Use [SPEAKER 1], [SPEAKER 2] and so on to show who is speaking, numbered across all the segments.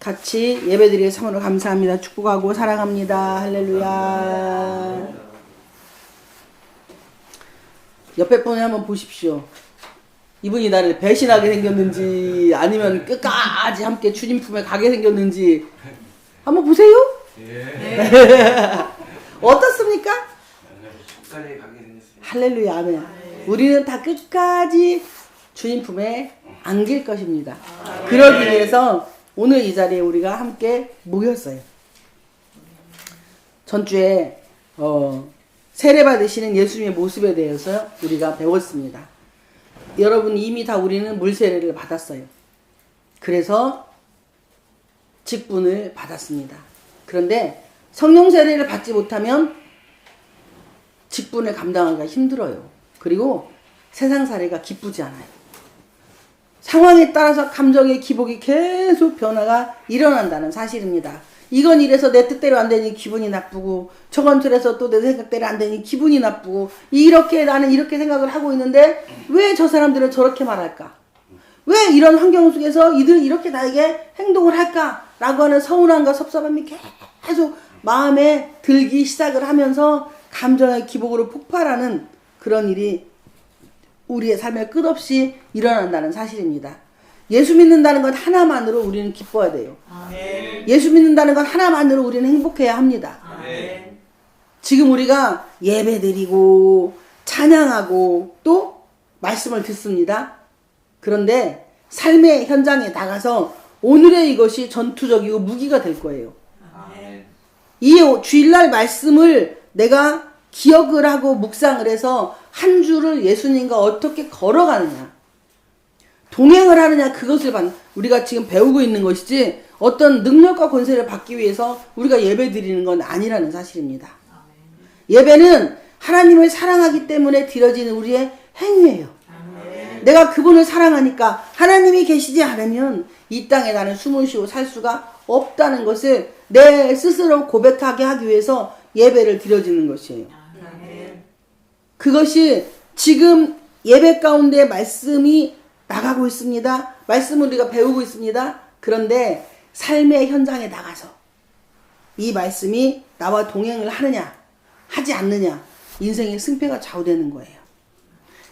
[SPEAKER 1] 같이 예배드리게 참으로 감사합니다. 축복하고 사랑합니다. 할렐루야. 옆에 분을 한번 보십시오. 이분이 나를 배신하게 생겼는지 아니면 끝까지 함께 주님 품에 가게 생겼는지 한번 보세요. 어떻습니까? 할렐루야. 아멘. 우리는 다 끝까지 주님 품에 안길 것입니다. 그러기 위해서 오늘 이 자리에 우리가 함께 모였어요. 전주에 세례받으시는 예수님의 모습에 대해서 우리가 배웠습니다. 여러분 이미 다 우리는 물세례를 받았어요. 그래서 직분을 받았습니다. 그런데 성령 세례를 받지 못하면 직분을 감당하기가 힘들어요. 그리고 세상 살이가 기쁘지 않아요. 상황에 따라서 감정의 기복이 계속 변화가 일어난다는 사실입니다. 이건 이래서 내 뜻대로 안 되니 기분이 나쁘고 저건 저래서 또 내 생각대로 안 되니 기분이 나쁘고 이렇게 나는 이렇게 생각을 하고 있는데 왜 저 사람들은 저렇게 말할까? 왜 이런 환경 속에서 이들은 이렇게 나에게 행동을 할까? 라고 하는 서운함과 섭섭함이 계속 마음에 들기 시작을 하면서 감정의 기복으로 폭발하는 그런 일이 우리의 삶에 끝없이 일어난다는 사실입니다. 예수 믿는다는 것 하나만으로 우리는 기뻐야 돼요. 아멘. 예수 믿는다는 것 하나만으로 우리는 행복해야 합니다. 아멘. 지금 우리가 예배드리고 찬양하고 또 말씀을 듣습니다. 그런데 삶의 현장에 나가서 오늘의 이것이 전투적이고 무기가 될 거예요. 아멘. 이 주일날 말씀을 내가 기억을 하고 묵상을 해서 한 주를 예수님과 어떻게 걸어가느냐, 동행을 하느냐, 그것을 우리가 지금 배우고 있는 것이지 어떤 능력과 권세를 받기 위해서 우리가 예배 드리는 건 아니라는 사실입니다. 예배는 하나님을 사랑하기 때문에 드려지는 우리의 행위예요. 내가 그분을 사랑하니까 하나님이 계시지 않으면 이 땅에 나는 숨을 쉬고 살 수가 없다는 것을 내 스스로 고백하게 하기 위해서 예배를 드려지는 것이에요. 그것이 지금 예배 가운데 말씀이 나가고 있습니다. 말씀을 우리가 배우고 있습니다. 그런데 삶의 현장에 나가서 이 말씀이 나와 동행을 하느냐 하지 않느냐, 인생의 승패가 좌우되는 거예요.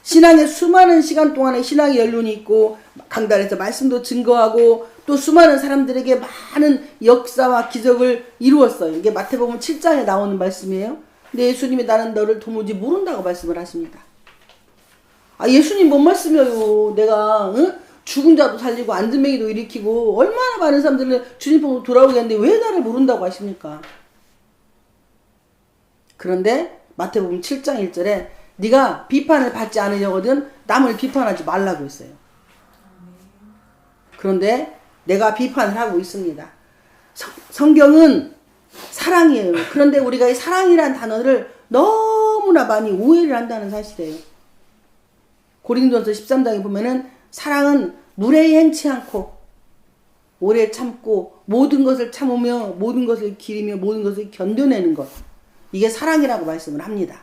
[SPEAKER 1] 신앙의 수많은 시간 동안에 신앙의 연륜이 있고 강단에서 말씀도 증거하고 또 수많은 사람들에게 많은 역사와 기적을 이루었어요. 이게 마태복음 7장에 나오는 말씀이에요. 근데 예수님이 나는 너를 도무지 모른다고 말씀을 하십니다. 아, 예수님 뭔 말씀이에요. 내가 죽은 자도 살리고 안진뱅이도 일으키고 얼마나 많은 사람들을 주님 보고 돌아오게 했는데 왜 나를 모른다고 하십니까? 그런데 마태복음 7장 1절에 네가 비판을 받지 않으려거든 남을 비판하지 말라고 했어요. 그런데 내가 비판을 하고 있습니다. 성경은 사랑이에요. 그런데 우리가 이 사랑이라는 단어를 너무나 많이 오해를 한다는 사실이에요. 고린도전서 13장에 보면은 사랑은 무례히 행치 않고 오래 참고 모든 것을 참으며 모든 것을 기리며 모든 것을 견뎌내는 것, 이게 사랑이라고 말씀을 합니다.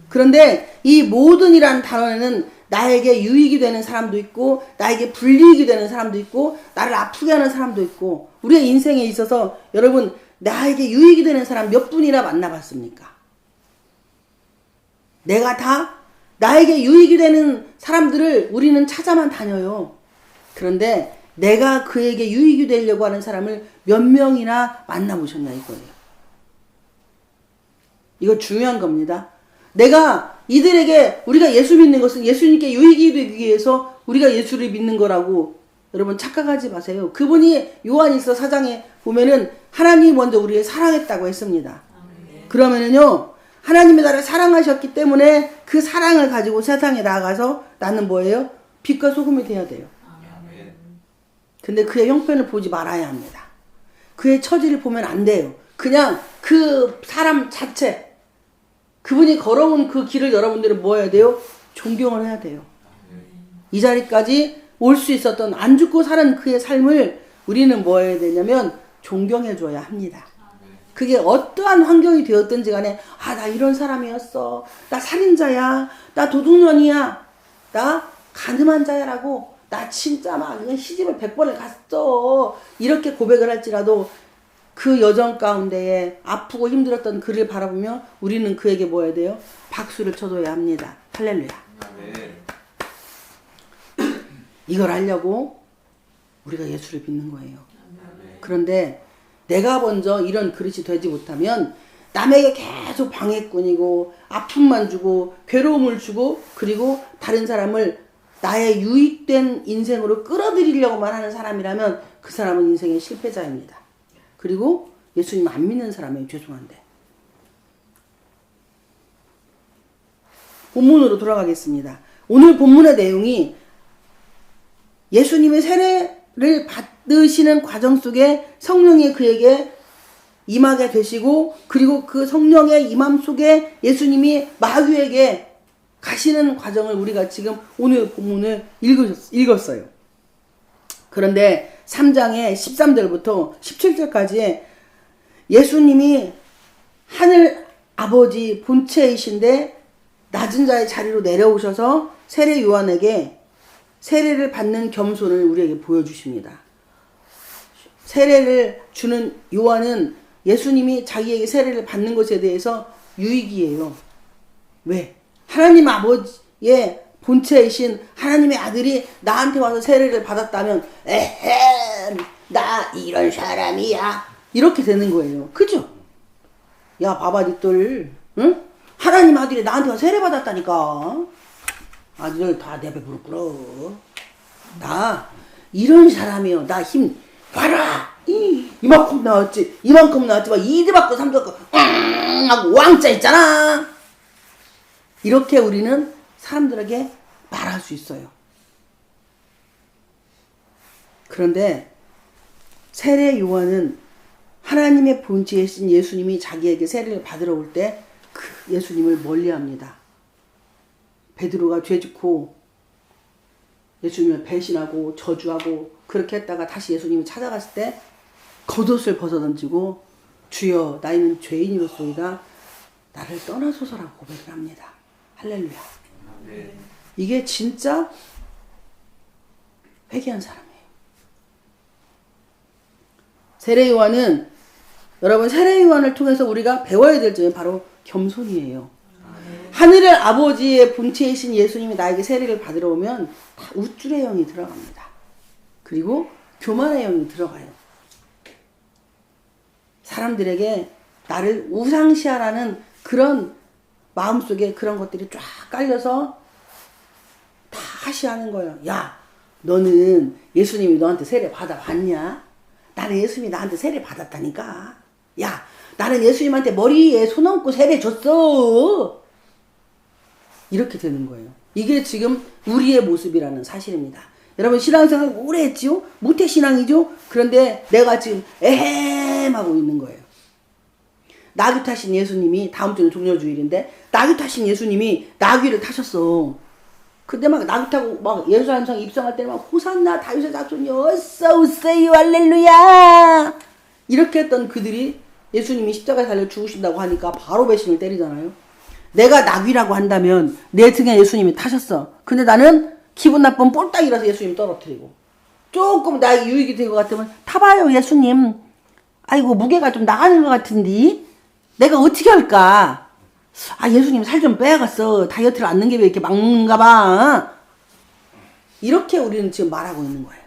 [SPEAKER 1] 그런데 이 모든이라는 단어에는 나에게 유익이 되는 사람도 있고 나에게 불이익이 되는 사람도 있고 나를 아프게 하는 사람도 있고, 우리의 인생에 있어서 여러분 나에게 유익이 되는 사람 몇 분이나 만나봤습니까? 내가 다 나에게 유익이 되는 사람들을 우리는 찾아만 다녀요. 그런데 내가 그에게 유익이 되려고 하는 사람을 몇 명이나 만나보셨나 이거예요. 이거 중요한 겁니다. 내가 이들에게, 우리가 예수 믿는 것은 예수님께 유익이 되기 위해서 우리가 예수를 믿는 거라고 여러분 착각하지 마세요. 그분이 요한일서 4장에 보면은 하나님이 먼저 우리를 사랑했다고 했습니다. 그러면은요, 하나님이 나를 사랑하셨기 때문에 그 사랑을 가지고 세상에 나가서 나는 뭐예요? 빛과 소금이 돼야 돼요. 근데 그의 형편을 보지 말아야 합니다. 그의 처지를 보면 안 돼요. 그냥 그 사람 자체, 그분이 걸어온 그 길을 여러분들은 뭐 해야 돼요? 존경을 해야 돼요. 이 자리까지 올 수 있었던, 안 죽고 사는 그의 삶을 우리는 뭐 해야 되냐면 존경해 줘야 합니다. 그게 어떠한 환경이 되었든지 간에, 아, 나 이런 사람이었어, 나 살인자야, 나 도둑년이야, 나 가늠한 자야라고 나 진짜 막 시집을 100번을 갔어. 이렇게 고백을 할지라도 그 여정 가운데에 아프고 힘들었던 그를 바라보며 우리는 그에게 뭐 해야 돼요? 박수를 쳐줘야 합니다. 할렐루야.
[SPEAKER 2] 네.
[SPEAKER 1] 이걸 하려고 우리가 예수를 믿는 거예요. 그런데 내가 먼저 이런 그릇이 되지 못하면 남에게 계속 방해꾼이고 아픔만 주고 괴로움을 주고 그리고 다른 사람을 나의 유익된 인생으로 끌어들이려고만 하는 사람이라면 그 사람은 인생의 실패자입니다. 그리고 예수님 안 믿는 사람이에요. 죄송한데. 본문으로 돌아가겠습니다. 오늘 본문의 내용이 예수님의 세례를 받으시는 과정 속에 성령이 그에게 임하게 되시고 그리고 그 성령의 임함 속에 예수님이 마귀에게 가시는 과정을 우리가 지금 오늘 본문을 읽었어요. 그런데 3장의 13절부터 17절까지 예수님이 하늘 아버지 본체이신데 낮은 자의 자리로 내려오셔서 세례 요한에게 세례를 받는 겸손을 우리에게 보여주십니다. 세례를 주는 요한은 예수님이 자기에게 세례를 받는 것에 대해서 유익이에요. 왜? 하나님 아버지의 본체이신 하나님의 아들이 나한테 와서 세례를 받았다면 에헴 나 이런 사람이야 이렇게 되는 거예요. 그죠? 야 봐봐 니들 응? 하나님 아들이 나한테 와서 세례 받았다니까. 아들 다 내 배부르 끓어. 나 이런 사람이요. 나 힘 봐라. 이만큼 나왔지. 이만큼 나왔지만 2대 받고 3대 받고 하고 왕자 있잖아. 이렇게 우리는 사람들에게 말할 수 있어요. 그런데 세례 요한은 하나님의 본체이신 예수님이 자기에게 세례를 받으러 올 때 그 예수님을 멀리합니다. 베드로가 죄짓고 예수님을 배신하고 저주하고 그렇게 했다가 다시 예수님이 찾아갔을 때 겉옷을 벗어던지고 주여 나이는 죄인이로소이다 나를 떠나소서라고 고백을 합니다. 할렐루야.
[SPEAKER 2] 네.
[SPEAKER 1] 이게 진짜 회개한 사람이에요. 세례 요한은 여러분 세례 요한을 통해서 우리가 배워야 될 점이 바로 겸손이에요. 하늘의 아버지의 본체이신 예수님이 나에게 세례를 받으러 오면 다 우쭐의 영이 들어갑니다. 그리고 교만의 영이 들어가요. 사람들에게 나를 우상시하라는 그런 마음속에 그런 것들이 쫙 깔려서 다 하시하는 거예요. 야 너는 예수님이 너한테 세례 받아봤냐? 나는 예수님이 나한테 세례 받았다니까. 야 나는 예수님한테 머리에 손 얹고 세례 줬어. 이렇게 되는 거예요. 이게 지금 우리의 모습이라는 사실입니다. 여러분 신앙생활 오래 했지요? 모태신앙이죠? 그런데 내가 지금 에헴 하고 있는 거예요. 나귀 타신 예수님이 다음 주는 종려주일인데 나귀 타신 예수님이 나귀를 타셨어. 근데 막 나귀 타고 막 예루살렘성 입성할 때는 막 호산나 다윗의 자손이 어서 오세요 할렐루야 이렇게 했던 그들이 예수님이 십자가에 달려 죽으신다고 하니까 바로 배신을 때리잖아요. 내가 나귀라고 한다면 내 등에 예수님이 타셨어. 근데 나는 기분 나쁜 꼴딱이라서 예수님 떨어뜨리고 조금 나에게 유익이 될 것 같으면 타봐요 예수님. 아이고 무게가 좀 나가는 것 같은데 내가 어떻게 할까? 아 예수님 살 좀 빼야겠어. 다이어트를 안 넣는 게 왜 이렇게 막는가 봐. 이렇게 우리는 지금 말하고 있는 거예요.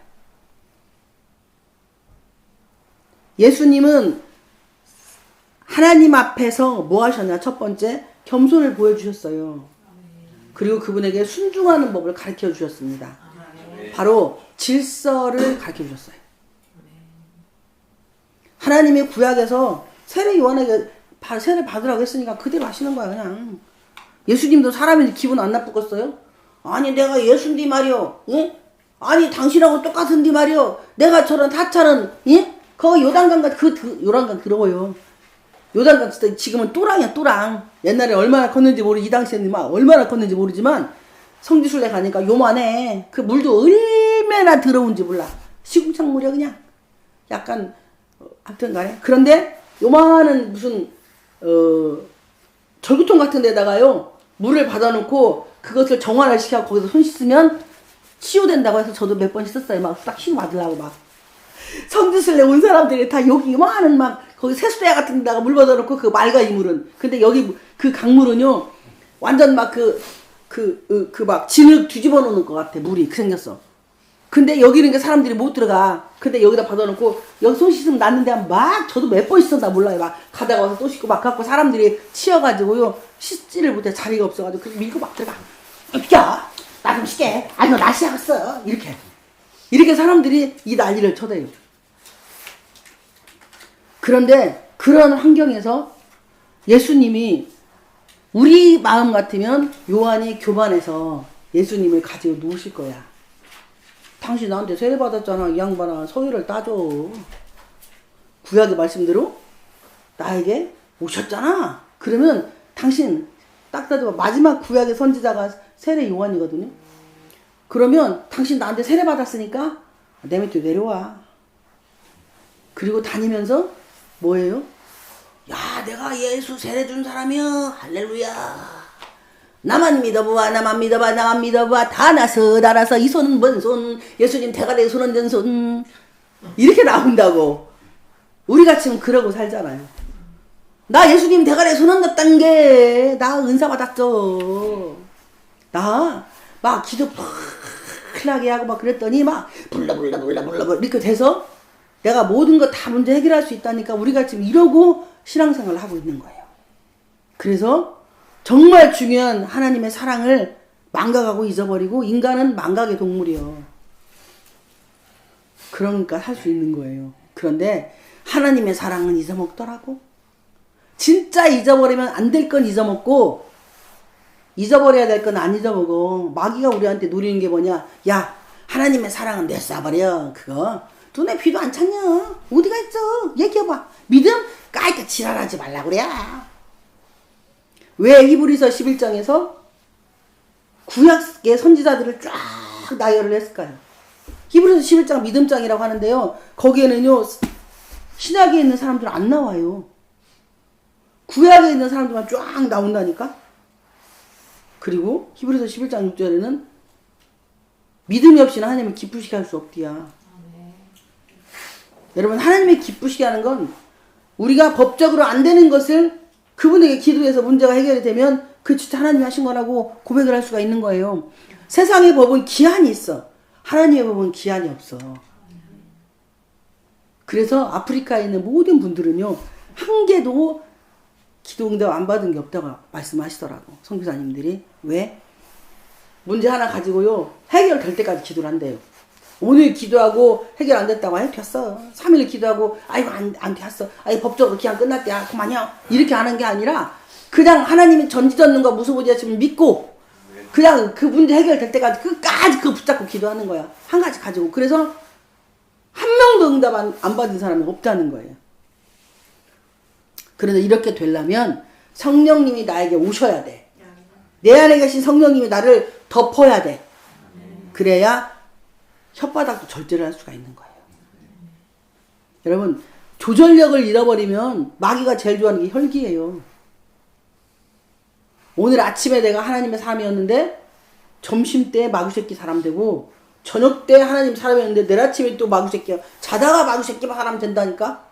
[SPEAKER 1] 예수님은 하나님 앞에서 뭐 하셨냐? 첫 번째 겸손을 보여주셨어요. 그리고 그분에게 순종하는 법을 가르쳐 주셨습니다. 바로 질서를 가르쳐 주셨어요. 하나님이 구약에서 세례 요한에게 세례 받으라고 했으니까 그대로 하시는 거야 그냥. 예수님도 사람이 기분 안 나쁘겠어요? 아니 내가 예수인데 말이요. 예? 아니 당신하고 똑같은데 말이요. 내가 저런 타차는 예? 거기 요단강 요단강 더러워요. 요단강 지금은 또랑이야 또랑. 옛날에 얼마나 컸는지 이 당시에는 막 얼마나 컸는지 모르지만 성지순례 가니까 요만해. 그 물도 얼마나 더러운지 몰라. 시궁창물이야 그냥. 약간 아무튼 간에. 그런데 요만한 무슨 절구통 같은 데다가요 물을 받아놓고 그것을 정화를 시켜서 거기서 손 씻으면 치유된다고 해서 저도 몇 번 있었어요. 막 딱 치유 받으려고 막. 성지순례 온 사람들이 다 여기 많은 막 거기 세수대 같은 데다가 물 받아놓고 그 맑아 이 물은. 근데 여기 그 강물은요 완전 막 막 진흙 뒤집어 놓는 것 같아. 물이 그 생겼어. 근데 여기는 게 사람들이 못 들어가. 근데 여기다 받아놓고 여기 손 씻으면 낫는데 막 저도 몇 번 있었나 몰라요. 막 가다가 와서 또 씻고 막 갖고 사람들이 치여가지고요 씻지를 못해. 자리가 없어가지고 그래서 밀고 막 들어가. 야 나 좀 씻게. 아니 너 날씨야겠어. 이렇게 사람들이 이 난리를 쳐대요. 그런데 그런 환경에서 예수님이 우리 마음 같으면 요한이 교반에서 예수님을 가지고 누우실 거야. 당신 나한테 세례 받았잖아. 이 양반아 서유를 따줘. 구약의 말씀대로 나에게 오셨잖아. 그러면 당신 딱 따져봐. 마지막 구약의 선지자가 세례 요한이거든요. 그러면 당신 나한테 세례 받았으니까 내 밑으로 내려와. 그리고 다니면서 뭐예요? 야 내가 예수 세례 준 사람이여. 할렐루야. 나만 믿어봐 나만 믿어봐 나만 믿어봐. 다 나서 이 손은 뭔 손. 예수님 대가리에 손 얹은 손. 이렇게 나온다고. 우리가 지금 그러고 살잖아요. 나 예수님 대가리에 손 얹었단 게 나 은사 받았어. 나 막 기도 팍하게 하고 막 그랬더니 막 불러 이렇게 돼서 내가 모든 거 다 문제 해결할 수 있다니까 우리가 지금 이러고 신앙생활을 하고 있는 거예요. 그래서 정말 중요한 하나님의 사랑을 망각하고 잊어버리고 인간은 망각의 동물이요. 그러니까 살 수 있는 거예요. 그런데 하나님의 사랑은 잊어먹더라고. 진짜 잊어버리면 안 될 건 잊어먹고 잊어버려야 될 건 안 잊어먹어. 마귀가 우리한테 누리는 게 뭐냐. 야 하나님의 사랑은 냈어버려. 그거 눈에 비도 안 찼냐. 어디가 있어. 얘기해봐. 믿음? 까이까 지랄하지 말라 그래. 왜 히브리서 11장에서 구약의 선지자들을 쫙 나열을 했을까요? 히브리서 11장 믿음장이라고 하는데요. 거기에는요 신약에 있는 사람들은 안 나와요. 구약에 있는 사람들만 쫙 나온다니까. 그리고 히브리서 11장 6절에는 믿음이 없이는 하나님을 기쁘시게 할 수 없디야. 여러분 하나님의 기쁘시게 하는 건 우리가 법적으로 안 되는 것을 그분에게 기도해서 문제가 해결이 되면 그 진짜 하나님이 하신 거라고 고백을 할 수가 있는 거예요. 세상의 법은 기한이 있어. 하나님의 법은 기한이 없어. 그래서 아프리카에 있는 모든 분들은요 한 개도 기도 응답 안 받은 게 없다고 말씀하시더라고. 선교사님들이. 왜? 문제 하나 가지고요 해결될 때까지 기도를 한대요. 오늘 기도하고 해결 안 됐다고 아이 됐어. 3일 기도하고 아이고 안 됐어. 아이 법적으로 기한 끝났대. 아 그만요. 이렇게 하는 게 아니라 그냥 하나님이 전지전능과 무소부지하심을 믿고 그냥 그 문제 해결될 때까지 끝까지 그거 붙잡고 기도하는 거야. 한 가지 가지고. 그래서 한 명도 응답 안 받은 사람이 없다는 거예요. 그래서 이렇게 되려면 성령님이 나에게 오셔야 돼. 내 안에 계신 성령님이 나를 덮어야 돼. 그래야 혓바닥도 절제를 할 수가 있는 거예요. 여러분 조절력을 잃어버리면 마귀가 제일 좋아하는 게 혈기예요. 오늘 아침에 내가 하나님의 사람이었는데 점심때 마귀새끼 사람 되고 저녁 때 하나님 사람이었는데 내일 아침에 또 마귀새끼야. 자다가 마귀새끼 사람 된다니까.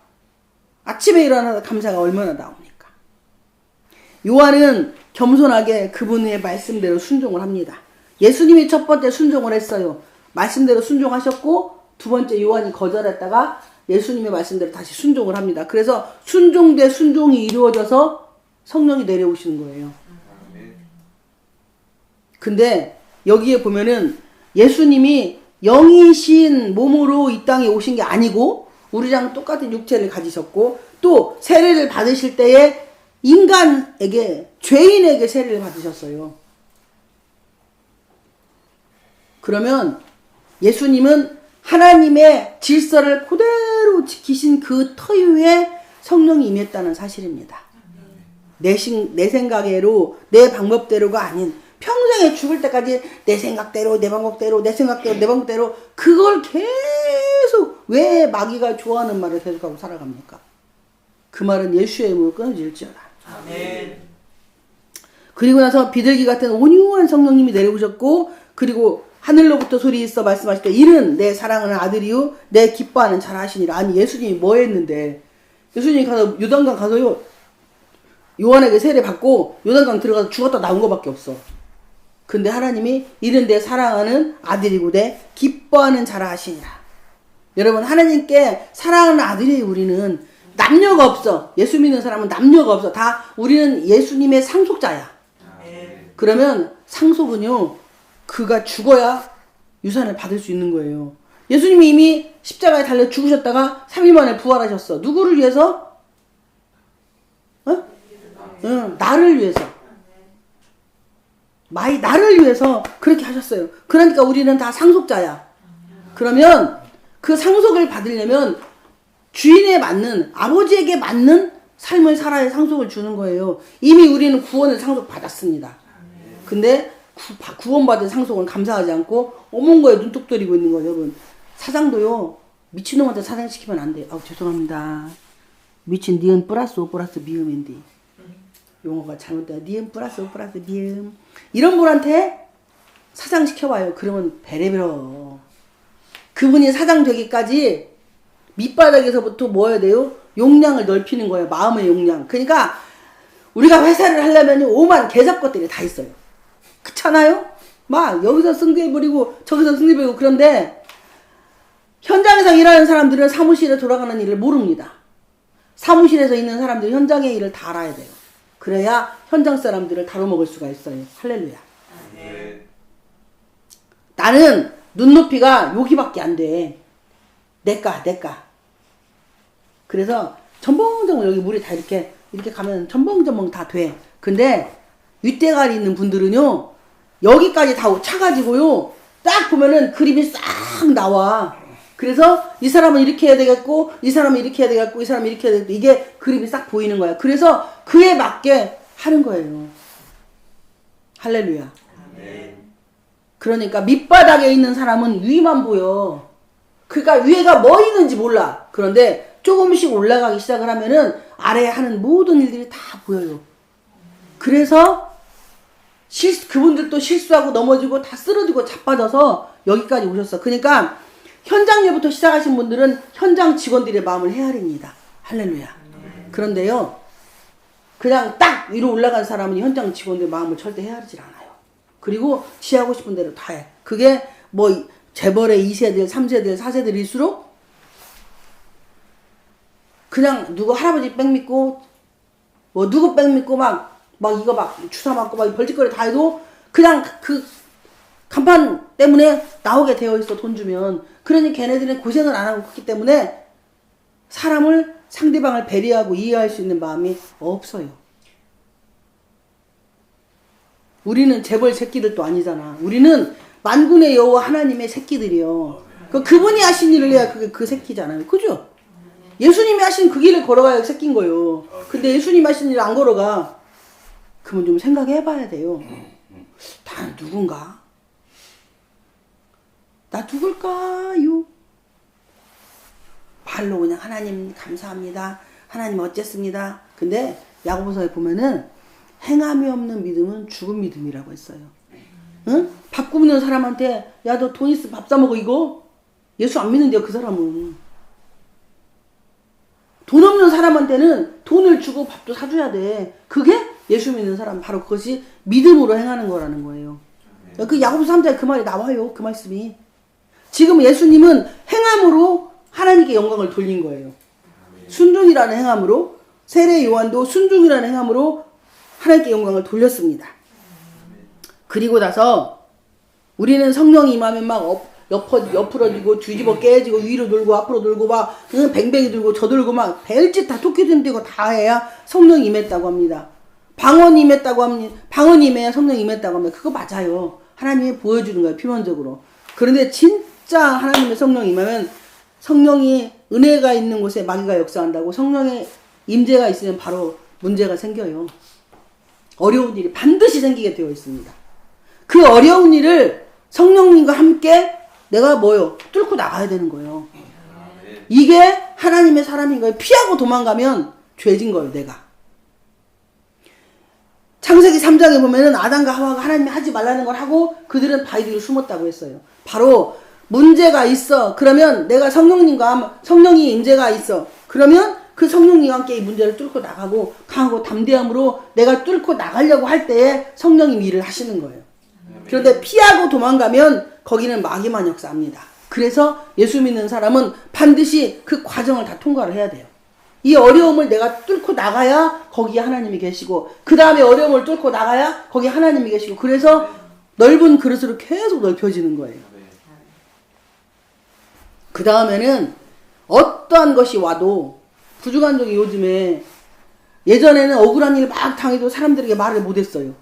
[SPEAKER 1] 아침에 일어나서 감사가 얼마나 나옵니까. 요한은 겸손하게 그분의 말씀대로 순종을 합니다. 예수님이 첫 번째 순종을 했어요. 말씀대로 순종하셨고 두 번째 요한이 거절했다가 예수님의 말씀대로 다시 순종을 합니다. 그래서 순종 대 순종이 이루어져서 성령이 내려오시는 거예요. 근데 여기에 보면은 예수님이 영이신 몸으로 이 땅에 오신 게 아니고 우리랑 똑같은 육체를 가지셨고 또 세례를 받으실 때에 인간에게 죄인에게 세례를 받으셨어요. 그러면 예수님은 하나님의 질서를 그대로 지키신 그 터위에 성령이 임했다는 사실입니다. 내 생각대로 내 방법대로가 아닌 평생에 죽을 때까지 내 생각대로 내 방법대로 내 생각대로 내 방법대로 그걸 계속 왜 마귀가 좋아하는 말을 계속하고 살아갑니까? 그 말은 예수의 이름으로 끊어질지어다. 아멘. 그리고 나서 비둘기 같은 온유한 성령님이 내려오셨고 그리고 하늘로부터 소리 있어 말씀하실 때 이는 내 사랑하는 아들이요 내 기뻐하는 자라 하시니라. 아니 예수님이 뭐 했는데 예수님이 가서 요단강 가서요 요한에게 세례 받고 요단강 들어가서 죽었다 나온 거밖에 없어. 근데 하나님이 이는 내 사랑하는 아들이고 내 기뻐하는 자라 하시니라. 여러분 하나님께 사랑하는 아들이에요. 우리는 남녀가 없어. 예수 믿는 사람은 남녀가 없어. 다 우리는 예수님의 상속자야. 그러면 상속은요 그가 죽어야 유산을 받을 수 있는 거예요. 예수님이 이미 십자가에 달려 죽으셨다가 3일 만에 부활하셨어. 누구를 위해서? 나를 위해서. 나를 위해서 그렇게 하셨어요. 그러니까 우리는 다 상속자야. 그러면 그 상속을 받으려면 주인에 맞는 아버지에게 맞는 삶을 살아야 상속을 주는 거예요. 이미 우리는 구원을 상속받았습니다. 근데 구원받은 상속은 감사하지 않고 오만 거에 눈독 들이고 있는 거예요. 여러분 사장도요 미친놈한테 사장시키면 안 돼. 죄송합니다. 미친 니은 플러스 오 플러스 미음인데 용어가 잘못돼요. 니은 플러스 오 플러스 미음 이런 분한테 사장시켜봐요. 그러면 베레베러 그분이 사장 되기까지 밑바닥에서부터 뭐 해야 돼요? 용량을 넓히는 거예요. 마음의 용량. 그러니까 우리가 회사를 하려면 오만 개잡것들이 다 있어요. 그렇잖아요? 막 여기서 승리해버리고 저기서 승리해버리고 그런데 현장에서 일하는 사람들은 사무실에 돌아가는 일을 모릅니다. 사무실에서 있는 사람들은 현장의 일을 다 알아야 돼요. 그래야 현장 사람들을 다뤄먹을 수가 있어요. 할렐루야. 나는 눈높이가 여기밖에 안 돼. 내까. 그래서 전벙전벙 여기 물이 다 이렇게 가면 전벙전벙 다 돼. 근데 윗대가리 있는 분들은요 여기까지 다 차가지고요 딱 보면은 그림이 싹 나와. 그래서 이 사람은 이렇게 해야 되겠고 이 사람은 이렇게 해야 되겠고 이 사람은 이렇게 해야 되겠고 이게 그림이 싹 보이는 거야. 그래서 그에 맞게 하는 거예요. 할렐루야. 그러니까 밑바닥에 있는 사람은 위만 보여. 그러니까 위에가 뭐 있는지 몰라. 그런데 조금씩 올라가기 시작을 하면은 아래에 하는 모든 일들이 다 보여요. 그래서 그분들도 실수하고 넘어지고 다 쓰러지고 자빠져서 여기까지 오셨어. 그러니까 현장 일부터 시작하신 분들은 현장 직원들의 마음을 헤아립니다. 할렐루야. 그런데요 그냥 딱 위로 올라간 사람은 현장 직원들의 마음을 절대 헤아리질 않아요. 그리고 지하고 싶은 대로 다 해. 그게 뭐 재벌의 2세들 3세들 4세들일수록 그냥 누구 할아버지 뺑 믿고 뭐 누구 뺑 믿고 막 이거 막 주사 맞고 막 벌짓거리 다 해도 그냥 그 간판 때문에 나오게 되어 있어. 돈 주면. 그러니 걔네들은 고생을 안 하고 그렇기 때문에 사람을 상대방을 배려하고 이해할 수 있는 마음이 없어요. 우리는 재벌 새끼들도 아니잖아. 우리는 만군의 여호와 하나님의 새끼들이요. 그분이 하신 일을 해야 그게 그 새끼잖아요. 그죠? 예수님이 하신 그 길을 걸어가야 새끼인 거예요. 근데 예수님 하신 일을 안 걸어가. 그러면 좀 생각해 봐야 돼요. 나 누군가? 나 누굴까요? 말로 그냥 하나님 감사합니다. 하나님 어쨌습니다. 근데 야고보서에 보면은 행함이 없는 믿음은 죽은 믿음이라고 했어요. 응? 밥 굶는 사람한테 야 너 돈 있어 밥 사 먹어 이거? 예수 안 믿는데요 그 사람은. 돈 없는 사람한테는 돈을 주고 밥도 사줘야 돼. 그게 예수 믿는 사람 바로 그것이 믿음으로 행하는 거라는 거예요. 그 야고보서 3장에 그 말이 나와요. 그 말씀이. 지금 예수님은 행함으로 하나님께 영광을 돌린 거예요. 순종이라는 행함으로 세례 요한도 순종이라는 행함으로 하나님께 영광을 돌렸습니다. 그리고 나서 우리는 성령이 임하면 막 옆으로 뒤집어 깨지고 위로 돌고 앞으로 돌고 막 뱅뱅이 돌고 저 돌고 막 별짓 다 토끼든 되고 다 해야 성령이 임했다고 합니다. 방언이 임했다고 합니다. 방언이 임해야 성령이 임했다고 합니다. 그거 맞아요. 하나님이 보여주는 거예요. 표면적으로. 그런데 진짜 하나님의 성령이 임하면 성령이 은혜가 있는 곳에 마귀가 역사한다고. 성령의 임재가 있으면 바로 문제가 생겨요. 어려운 일이 반드시 생기게 되어 있습니다. 그 어려운 일을 성령님과 함께 내가 뚫고 나가야 되는 거예요. 이게 하나님의 사람인 거예요. 피하고 도망가면 죄진 거예요, 내가. 창세기 3장에 보면은 아담과 하와가 하나님이 하지 말라는 걸 하고 그들은 바위 뒤로 숨었다고 했어요. 바로 문제가 있어. 그러면 내가 성령이 인재가 있어. 그러면 그 성령님과 함께 이 문제를 뚫고 나가고 강하고 담대함으로 내가 뚫고 나가려고 할 때에 성령님 일을 하시는 거예요. 그런데 피하고 도망가면 거기는 마귀만 역사합니다. 그래서 예수 믿는 사람은 반드시 그 과정을 다 통과를 해야 돼요. 이 어려움을 내가 뚫고 나가야 거기에 하나님이 계시고 그 다음에 어려움을 뚫고 나가야 거기에 하나님이 계시고 그래서 넓은 그릇으로 계속 넓혀지는 거예요. 그 다음에는 어떠한 것이 와도 부주간족이 요즘에 예전에는 억울한 일 막 당해도 사람들에게 말을 못했어요.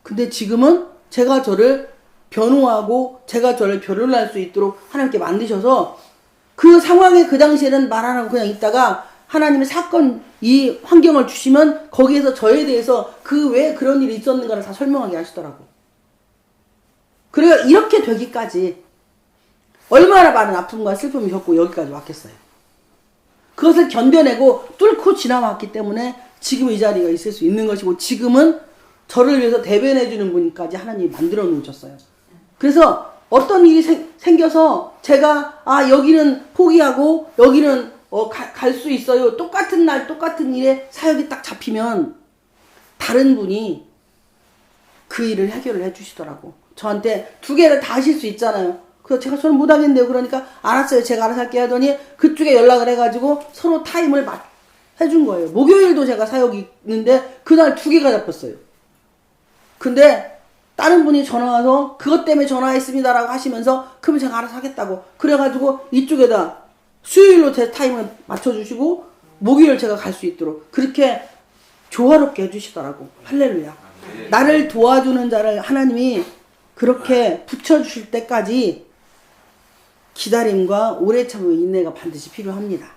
[SPEAKER 1] 근데 지금은 제가 저를 변호하고 제가 저를 변론할 수 있도록 하나님께 만드셔서 그 상황에 그 당시에는 말 안 하고 그냥 있다가 하나님의 사건 이 환경을 주시면 거기에서 저에 대해서 그 왜 그런 일이 있었는가를 다 설명하게 하시더라고. 그래서 이렇게 되기까지 얼마나 많은 아픔과 슬픔을 겪고 여기까지 왔겠어요. 그것을 견뎌내고 뚫고 지나왔기 때문에 지금 이 자리가 있을 수 있는 것이고 지금은 저를 위해서 대변해주는 분까지 하나님이 만들어 놓으셨어요. 그래서 어떤 일이 생겨서 제가 여기는 포기하고 여기는 갈 수 있어요. 똑같은 날 똑같은 일에 사역이 딱 잡히면 다른 분이 그 일을 해결을 해주시더라고. 저한테 2개를 다 하실 수 있잖아요. 그래서 제가 저는 못하겠는데요. 그러니까 알았어요. 제가 알아서 할게 하더니 그쪽에 연락을 해가지고 서로 타임을 해준 거예요. 목요일도 제가 사역이 있는데 그날 2개가 잡혔어요. 근데 다른 분이 전화 와서 그것 때문에 전화했습니다라고 하시면서 그러면 제가 알아서 하겠다고 그래가지고 이쪽에다 수요일로 제 타임을 맞춰주시고 목요일 제가 갈 수 있도록 그렇게 조화롭게 해주시더라고. 할렐루야. 나를 도와주는 자를 하나님이 그렇게 붙여주실 때까지 기다림과 오래 참음의 인내가 반드시 필요합니다.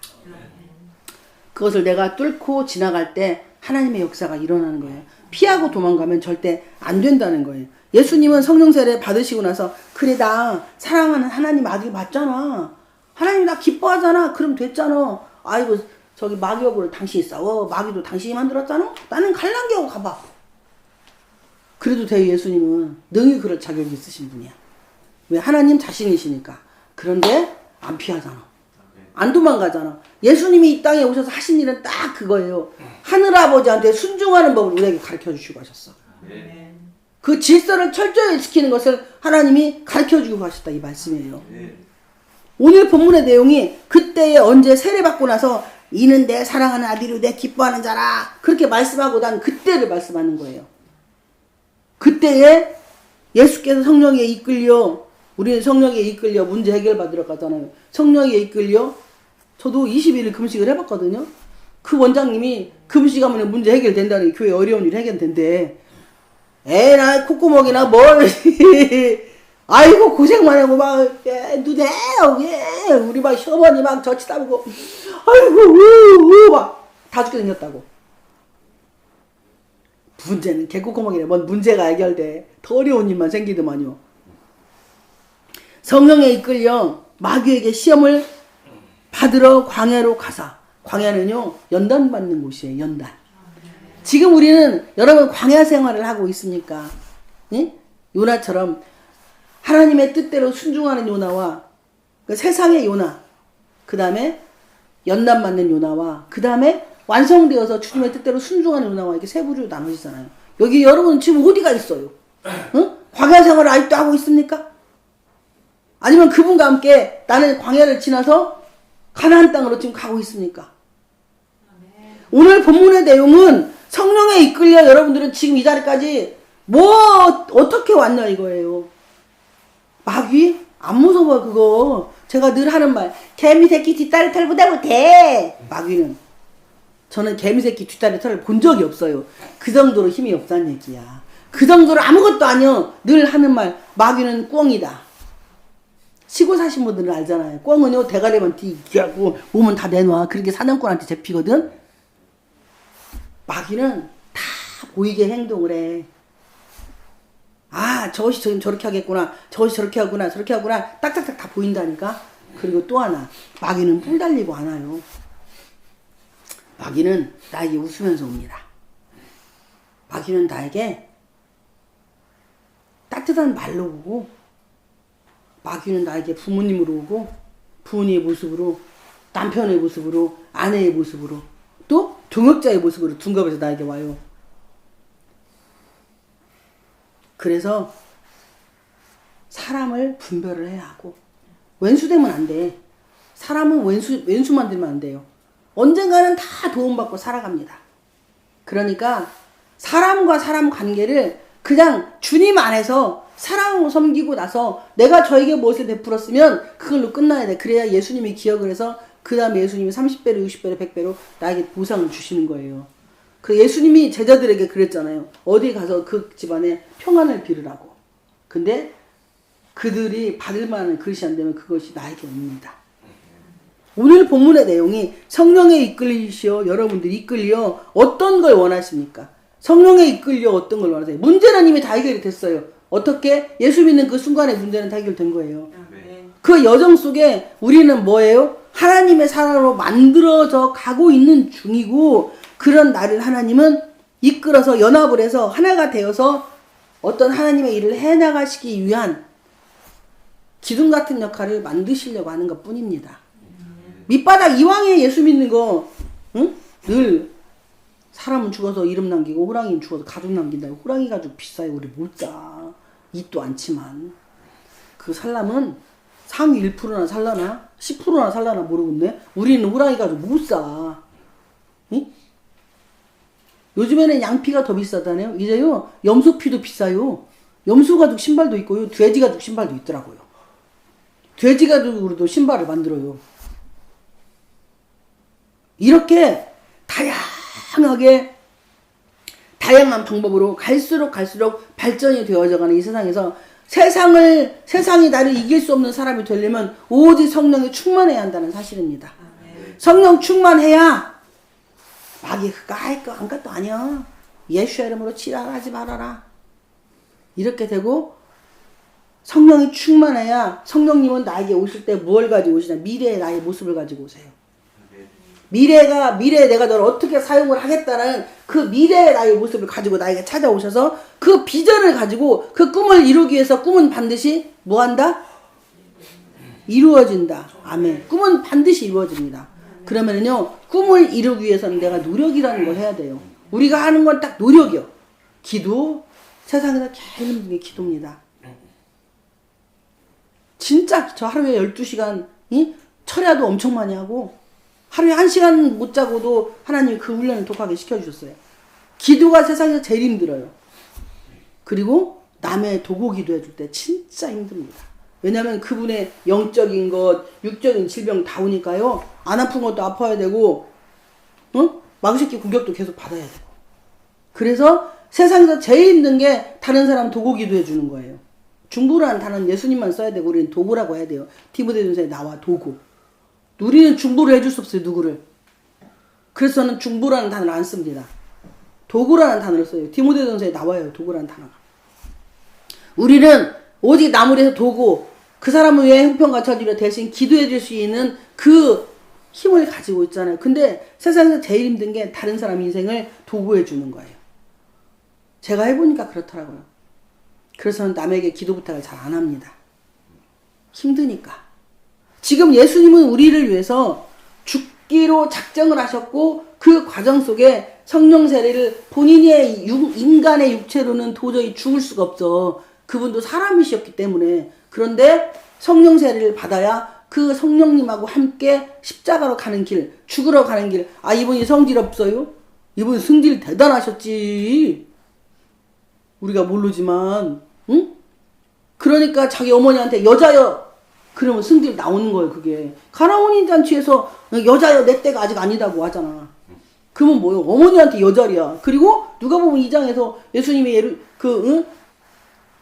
[SPEAKER 1] 그것을 내가 뚫고 지나갈 때 하나님의 역사가 일어나는 거예요. 피하고 도망가면 절대 안 된다는 거예요. 예수님은 성령 세례 받으시고 나서 그래 나 사랑하는 하나님 아들 맞잖아. 하나님 나 기뻐하잖아. 그럼 됐잖아. 아이고 저기 마귀하고 당신이 싸워. 마귀도 당신이 만들었잖아. 나는 갈란기하고 가봐. 그래도 돼. 예수님은 능히 그럴 자격이 있으신 분이야. 왜? 하나님 자신이시니까. 그런데 안 피하잖아. 안 도망가잖아. 예수님이 이 땅에 오셔서 하신 일은 딱 그거예요. 하늘아버지한테 순종하는 법을 우리에게 가르쳐주시고 하셨어. 그 질서를 철저히 지키는 것을 하나님이 가르쳐주고 가셨다 이 말씀이에요. 오늘 본문의 내용이 그때에 언제 세례받고 나서 이는 내 사랑하는 아들이요 내 기뻐하는 자라 그렇게 말씀하고 난 그때를 말씀하는 거예요. 그때에 예수께서 성령에 이끌려 우리는 성령에 이끌려 문제 해결 받으러 가잖아요. 성령에 이끌려 저도 21일 금식을 해봤거든요. 그 원장님이 금식하면 문제 해결된다는 교회 어려운 일 해결된대. 에나 콧구멍이나 뭘 아이고 고생만 하고 막 누대 우리 막 시어머니 막 저치다 보고 아이고 막 다 죽게 생겼다고. 문제는 개코구멍이래. 뭔 문제가 해결돼. 더 어려운 일만 생기더만요. 성령에 이끌려 마귀에게 시험을 받으러 광야로 가사. 광야는요 연단받는 곳이에요. 연단. 지금 우리는 여러분 광야 생활을 하고 있습니까? 예? 요나처럼 하나님의 뜻대로 순종하는 요나와 그 세상의 요나 그 다음에 연단받는 요나와 그 다음에 완성되어서 주님의 뜻대로 순종하는 요나와 이렇게 세 부류로 나누시잖아요. 여기 여러분 지금 어디가 있어요? 응? 광야 생활을 아직도 하고 있습니까? 아니면 그분과 함께 나는 광야를 지나서 가나안 땅으로 지금 가고 있습니까? 오늘 본문의 내용은 성령에 이끌려 여러분들은 지금 이 자리까지 어떻게 왔냐 이거예요. 마귀? 안 무서워 그거. 제가 늘 하는 말 개미 새끼 뒷다리 털 보다 못해. 마귀는. 저는 개미 새끼 뒷다리 털을 본 적이 없어요. 그 정도로 힘이 없다는 얘기야. 그 정도로 아무것도 아니요. 늘 하는 말 마귀는 꿩이다. 시골 사신 분들은 알잖아요. 꿩은요 대가리만 뒤하고 몸은 다 내놔. 그렇게 사냥꾼한테 잡히거든. 마귀는 다 보이게 행동을 해. 저것이 지금 저렇게 하겠구나. 저것이 저렇게 하구나. 저렇게 하구나. 딱딱딱 다 보인다니까. 그리고 또 하나. 마귀는 뿔 달리고 안 와요. 마귀는 나에게 웃으면서 옵니다. 마귀는 나에게 따뜻한 말로 오고, 마귀는 나에게 부모님으로 오고, 부모님의 모습으로, 남편의 모습으로, 아내의 모습으로, 또 동역자의 모습으로 둔갑해서 나에게 와요. 그래서 사람을 분별을 해야 하고, 왼수되면 안 돼. 사람은 왼수만 들면 안 돼요. 언젠가는 다 도움받고 살아갑니다. 그러니까 사람과 사람 관계를 그냥 주님 안에서 사랑으로 섬기고 나서 내가 저에게 무엇을 베풀었으면 그걸로 끝나야 돼. 그래야 예수님이 기억을 해서 그 다음에 예수님이 30배로 60배로 100배로 나에게 보상을 주시는 거예요. 그 예수님이 제자들에게 그랬잖아요. 어디 가서 그 집안에 평안을 빌으라고. 근데 그들이 받을 만한 그릇이 안 되면 그것이 나에게 옵니다. 오늘 본문의 내용이 성령에 이끌리시어 여러분들이 이끌려 어떤 걸 원하십니까? 성령에 이끌려 어떤 걸 원하세요? 문제는 이미 다 해결이 됐어요. 어떻게? 예수 믿는 그 순간에 문제는 다 해결된 거예요. 그 여정 속에 우리는 뭐예요? 하나님의 사람으로 만들어져 가고 있는 중이고, 그런 나를 하나님은 이끌어서 연합을 해서 하나가 되어서 어떤 하나님의 일을 해나가시기 위한 기둥 같은 역할을 만드시려고 하는 것 뿐입니다. 밑바닥 이왕에 예수 믿는 거, 응? 늘 사람은 죽어서 이름 남기고 호랑이는 죽어서 가죽 남긴다. 호랑이 가죽 비싸요. 우리 못 사. 있도 않지만. 그 살라면 상위 1%나 살라나 10%나 살라나 모르겠네. 우리는 호랑이 가죽 못 사. 응? 요즘에는 양피가 더 비싸다네요. 이제요 염소피도 비싸요. 염소 가죽 신발도 있고요. 돼지 가죽 신발도 있더라고요. 돼지 가죽으로도 신발을 만들어요. 이렇게 다양하게 다양한 방법으로 갈수록 발전이 되어져가는 이 세상에서 세상이 나를 이길 수 없는 사람이 되려면 오직 성령이 충만해야 한다는 사실입니다. 성령 충만해야 마귀 그거 할 거 안 것도 아니야. 예수의 이름으로 지랄하지 말아라. 이렇게 되고, 성령이 충만해야 성령님은 나에게 오실 때 무엇을 가지고 오시냐? 미래의 나의 모습을 가지고 오세요. 미래에 내가 너를 어떻게 사용을 하겠다는 그 미래의 나의 모습을 가지고 나에게 찾아오셔서 그 비전을 가지고 그 꿈을 이루기 위해서 꿈은 반드시 뭐 한다? 이루어진다. 아멘. 꿈은 반드시 이루어집니다. 그러면은요, 꿈을 이루기 위해서는 내가 노력이라는 걸 해야 돼요. 우리가 하는 건 딱 노력이요. 기도, 세상에서 제일 힘든 게 기도입니다. 진짜 저 하루에 12시간 철야도 엄청 많이 하고 하루에 1시간 못 자고도 하나님이 그 훈련을 독하게 시켜주셨어요. 기도가 세상에서 제일 힘들어요. 그리고 남의 도구 기도해줄 때 진짜 힘듭니다. 왜냐하면 그분의 영적인 것, 육적인 질병 다 오니까요. 안 아픈 것도 아파야 되고, 마귀새끼 공격도 계속 받아야 되고. 그래서 세상에서 제일 힘든 게 다른 사람 도구 기도해주는 거예요. 중보라는 단어는 예수님만 써야 되고 우리는 도구라고 해야 돼요. 디모데전서에 나와 도구. 우리는 중보를 해줄 수 없어요. 누구를. 그래서 저는 중보라는 단어를 안 씁니다. 도구라는 단어를 써요. 디모데전서에 나와요. 도구라는 단어가. 우리는 오직 남을 위해서 도구, 그 사람을 위해 형편과 처지로 대신 기도해 줄 수 있는 그 힘을 가지고 있잖아요. 근데 세상에서 제일 힘든 게 다른 사람 인생을 도구해 주는 거예요. 제가 해보니까 그렇더라고요. 그래서 남에게 기도 부탁을 잘 안 합니다. 힘드니까. 지금 예수님은 우리를 위해서 죽기로 작정을 하셨고 그 과정 속에 성령 세례를 본인의 인간의 육체로는 도저히 죽을 수가 없어. 그분도 사람이셨기 때문에. 그런데 성령 세례를 받아야 그 성령님하고 함께 십자가로 가는 길, 죽으러 가는 길. 아, 이분이 성질 없어요? 이분 성질 대단하셨지. 우리가 모르지만, 응? 그러니까 자기 어머니한테 여자여. 그러면 성질 나오는 거예요, 그게. 가나온인 잔치에서 여자여 내 때가 아직 아니다고 하잖아. 그러면 뭐요? 어머니한테 여자리야. 그리고 누가 보면 이 장에서 예수님의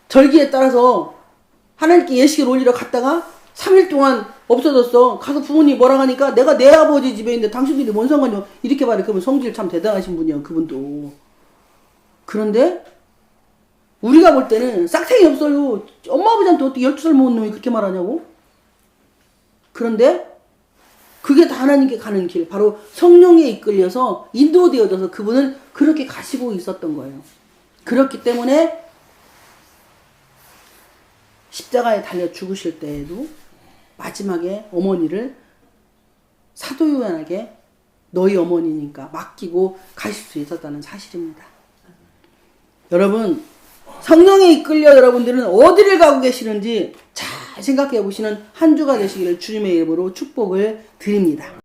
[SPEAKER 1] 절기에 따라서 하나님께 예식을 올리러 갔다가 3일 동안 없어졌어. 가서 부모님이 뭐라 하니까 내가 내 아버지 집에 있는데 당신들이 뭔 상관이야. 이렇게 말해. 그러면 성질 참 대단하신 분이야, 그분도. 그런데 우리가 볼 때는 싹탱이 없어요. 엄마 아버지한테 어떻게 12살 먹은 놈이 그렇게 말하냐고. 그런데 그게 다 하나님께 가는 길, 바로 성령에 이끌려서 인도되어져서 그분을 그렇게 가시고 있었던 거예요. 그렇기 때문에 십자가에 달려 죽으실 때에도 마지막에 어머니를 사도 요한에게 너희 어머니니까 맡기고 가실 수 있었다는 사실입니다. 여러분, 성령에 이끌려 여러분들은 어디를 가고 계시는지 잘 생각해 보시는 한 주가 되시기를 주님의 이름으로 축복을 드립니다.